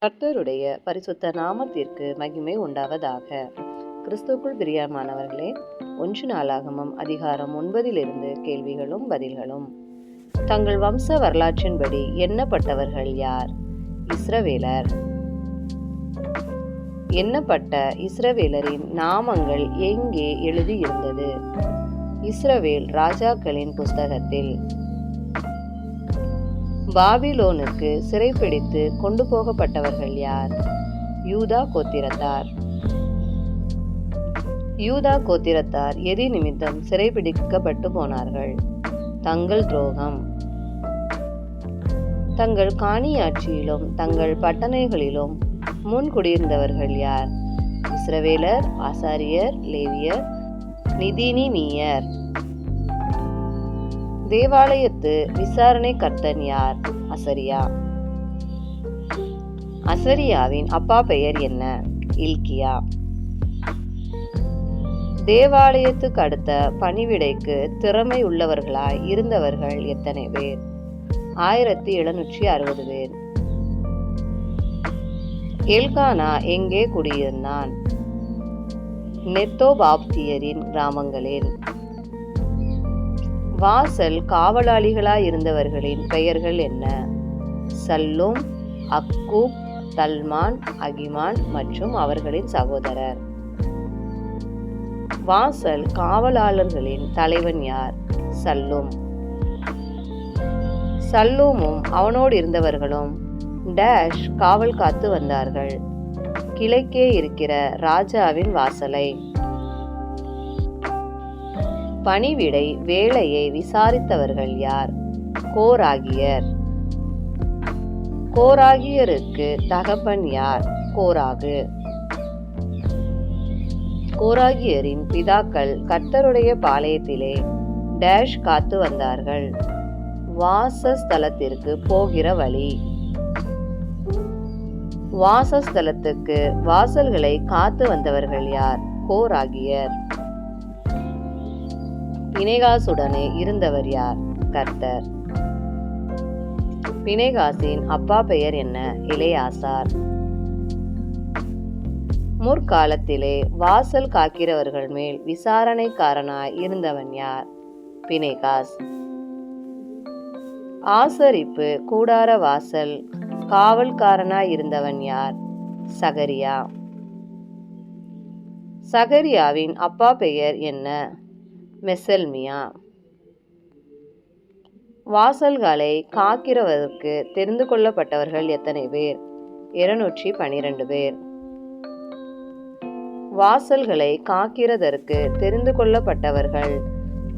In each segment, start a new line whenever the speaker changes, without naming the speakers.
கர்த்தருடைய பரிசுத்த நாமத்திற்கு மகிமை உண்டாவதாக. கிறிஸ்துக்குள் பிரியமானவர்களே, 1 நாளாகமம் அதிகாரம் 9 கேள்விகளும் பதில்களும். தங்கள் வம்ச வரலாற்றின்படி எண்ணப்பட்டவர்கள் யார்? இஸ்ரவேலர். எண்ணப்பட்ட இஸ்ரவேலரின் நாமங்கள் எங்கே எழுதியிருந்தது? இஸ்ரவேல் ராஜாக்களின் புஸ்தகத்தில். பாபிலோனுக்கு சிறைப்பிடித்து கொண்டு போகப்பட்டவர்கள் யார்? யூதா கோத்திரத்தார். யூதா கோத்திரத்தார் எதி நிமித்தம் சிறைப்பிடிக்கப்பட்டு போனார்கள்? தங்கள் துரோகம். தங்கள் காணியாட்சியிலும் தங்கள் பட்டணைகளிலும் முன் குடியிருந்தவர்கள் யார்? இஸ்ரவேலர், ஆசாரியர், லேவியர், நிதினிமியர். தேவாலயத்து விசாரணை கர்த்தன் யார்? அசரியா. அசரியாவின் அப்பா பெயர் என்ன? இல்கியா. தேவாலயத்துக்கு அடுத்த பணிவிடைக்கு திறமை உள்ளவர்களாய் இருந்தவர்கள் எத்தனை பேர்? 1760 பேர். எல்கானா எங்கே குடியிருந்தான்? நெத்தோபாப்தியரின் கிராமங்களில். வாசல் காவலாளிகளாயிருந்தவர்களின் பெயர்கள் என்ன? சல்லூம், அக்கூப், தல்மான், அகிமான் மற்றும் அவர்களின் சகோதரர். வாசல் காவலாளர்களின் தலைவன் யார்? சல்லூம். சல்லூமும் அவனோடு இருந்தவர்களும் டேஷ் காவல் காத்து வந்தார்கள். கிழக்கே இருக்கிற ராஜாவின் வாசலை. பணிவிடை வேலையை விசாரித்தவர்கள் யார்? கோராகியர். கோராகியருக்கு தகப்பன் யார்? கோராகு. கோராகியரின் பிதாக்கள் கர்த்தருடைய பாளையத்திலே டேஷ் காத்து வந்தார்கள். வாசஸ்தலத்திற்கு போகிற வழி. வாசஸ்தலத்துக்கு வாசல்களை காத்து வந்தவர்கள் யார்? கோராகியர். பினெகாசுடனே இருந்தவர் யார்? கர்த்தர். பினெகாசின் அப்பா பெயர் என்ன? எலெயாசார். முற்காலத்திலே வாசல் காக்கிறவர்கள் மேல் விசாரணைக்காரனாய் இருந்தவன் யார்? பினெகாஸ். ஆசரிப்பு கூடார வாசல் காவல்காரனாய் இருந்தவன் யார்? சகரியா. சகரியாவின் அப்பா பெயர் என்ன? மெசல்மியா. வாசல்களை காக்கிறவருக்கு தெரிந்து கொள்ளப்பட்டவர்கள் எத்தனை பேர்? 212 பேர். வாசல்களை காக்கிறதற்கு தெரிந்து கொள்ளப்பட்டவர்கள்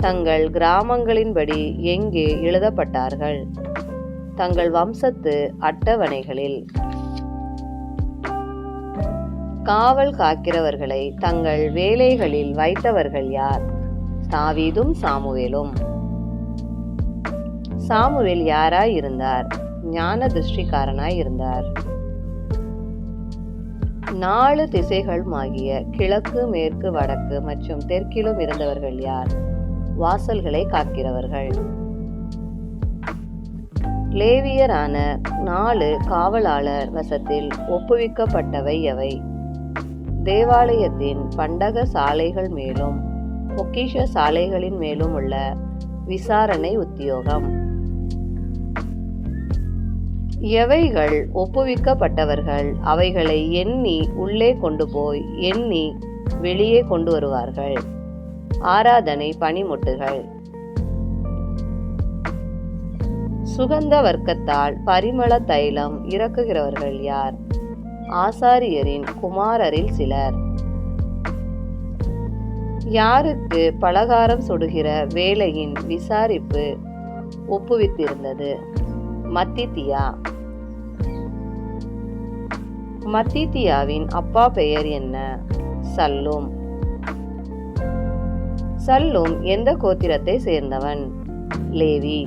தங்கள் கிராமங்களின்படி எங்கே எழுதப்பட்டார்கள்? தங்கள் வம்சத்து அட்டவணைகளில். காவல் காக்கிறவர்களை தங்கள் வேலைகளில் வைத்தவர்கள் யார்? தாவீதும் சாமுவேலும். சாமுவேல் யாராய் இருந்தார்? ஞான திருஷ்டிக்காரனாய் இருந்தார். 4 திசைகளுமாகிய கிழக்கு, மேற்கு, வடக்கு மற்றும் தெற்கிலும் இருந்தவர்கள் யார்? வாசல்களை காக்கிறவர்கள். லேவியரான 4 காவலாளர் வசத்தில் ஒப்புவிக்கப்பட்டவை எவை? தேவாலயத்தின் பண்டக சாலைகள் மேலும் பொக்கிஷ சாலைகளின் மேலும் உள்ள விசாரணை உத்தியோகம். எவைகள் ஒப்புவிக்கப்பட்டவர்கள் அவைகளை எண்ணி உள்ளே கொண்டு போய் எண்ணி வெளியே கொண்டு வருவார்கள்? ஆராதனை பணிமுட்டுகள். சுகந்த வர்க்கத்தால் பரிமள தைலம் இறக்குகிறவர்கள் யார்? ஆசாரியரின் குமாரரில் சிலர். யாருக்கு பலகாரம் சுடுகிற வேலையின் விசாரிப்பு ஒப்புவித்திருந்தது? மத்தித்தியா. மத்தித்தியாவின் அப்பா பெயர் என்ன? சல்லூம். சல்லூம் எந்த கோத்திரத்தை சேர்ந்தவன்? லேவி.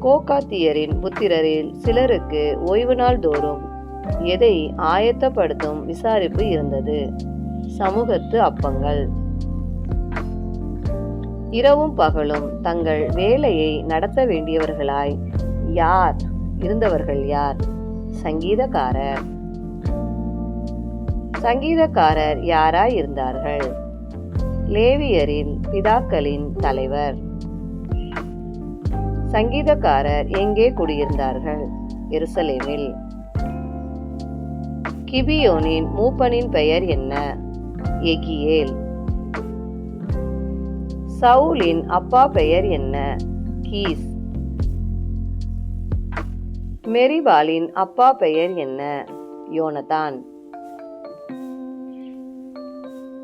கோகாத்தியரின் புத்திரரில் சிலருக்கு ஓய்வு நாள் தோறும் எதை ஆயத்தப்படுத்தும் விசாரிப்பு இருந்தது? சமூகத்து அப்பங்கள். இரவும் பகலும் தங்கள் வேலையை நடத்த வேண்டியவர்களாய் யார் இருந்தவர்கள் யார்? சங்கீதக்காரர். சங்கீதக்காரர் யாராய் இருந்தார்கள்? லேவியரின் பிதாக்களின் தலைவர். சங்கீதக்காரர் எங்கே குடியிருந்தார்கள்? எருசலேமில். கிபியோனின் மூப்பனின் பெயர் என்ன? எகியேல். சவுலின் அப்பா பெயர் என்ன? கீஸ். மெரிபாலின் அப்பா பெயர் என்ன? யோனதான்.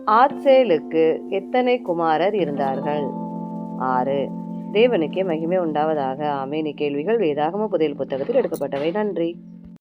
ஆத்சேலுக்கு எத்தனை குமாரர் இருந்தார்கள்? 6. தேவனுக்கே மகிமை உண்டாவதாக. ஆமென். இக்கேள்விகள் வேதாகம புதையல் புத்தகத்தில் எடுக்கப்பட்டவை. நன்றி.